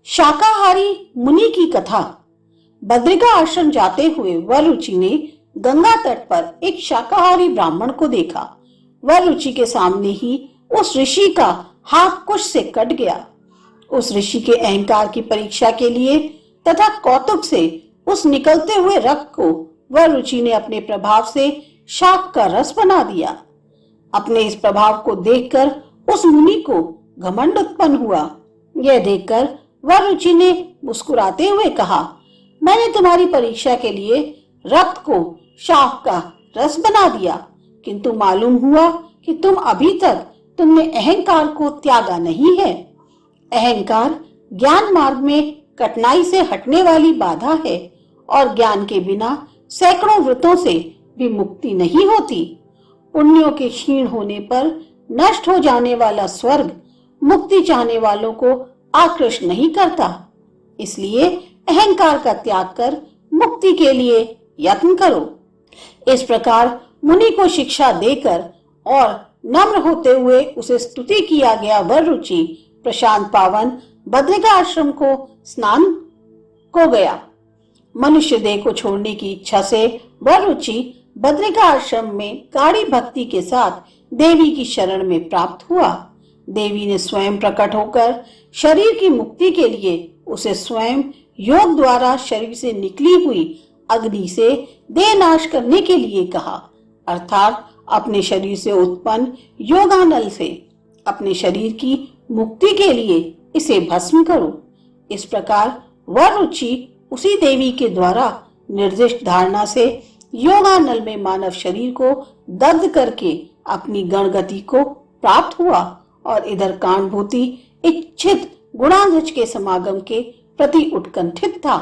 शाकाहारी मुनि की कथा। बद्रिका आश्रम जाते हुए वररुचि ने गंगा तट पर एक शाकाहारी ब्राह्मण को देखा। वररुचि के सामने ही उस ऋषि का हाथ कुश से कट गया। उस ऋषि के अहंकार की परीक्षा के लिए तथा कौतुक से उस निकलते हुए रक्त को वररुचि ने अपने प्रभाव से शाक का रस बना दिया। अपने इस प्रभाव को देखकर उस मुनि को घमंड उत्पन्न हुआ। यह देखकर वररुचि ने मुस्कुराते हुए कहा, मैंने तुम्हारी परीक्षा के लिए रक्त को शाक का रस बना दिया, किंतु मालूम हुआ कि अभी तक तुमने अहंकार को त्यागा नहीं है। अहंकार ज्ञान मार्ग में कठिनाई से हटने वाली बाधा है और ज्ञान के बिना सैकड़ों व्रतों से भी मुक्ति नहीं होती। पुण्यों के क्षीण होने पर नष्ट हो जाने वाला स्वर्ग मुक्ति चाहने वालों को आकृष्ट नहीं करता। इसलिए अहंकार का त्याग कर मुक्ति के लिए यत्न करो। इस प्रकार मुनि को शिक्षा देकर और नम्र होते हुए उसे स्तुति किया गया वररुचि प्रशांत पावन बद्रिका आश्रम को स्नान को गया। मनुष्य देह को छोड़ने की इच्छा से वररुचि बद्रिका आश्रम में गाढ़ी भक्ति के साथ देवी की शरण में प्राप्त हुआ। देवी ने स्वयं प्रकट होकर शरीर की मुक्ति के लिए उसे स्वयं योग द्वारा शरीर से निकली हुई अग्नि से देह नाश करने के लिए कहा, अर्थात अपने शरीर से उत्पन्न योगानल से अपने शरीर की मुक्ति के लिए इसे भस्म करो। इस प्रकार वररुचि उसी देवी के द्वारा निर्दिष्ट धारणा से योगानल में मानव शरीर को दग्ध करके अपनी गणगति को प्राप्त हुआ और इधर कारणभूति इच्छित गुणांगज के समागम के प्रति उत्कंठित था।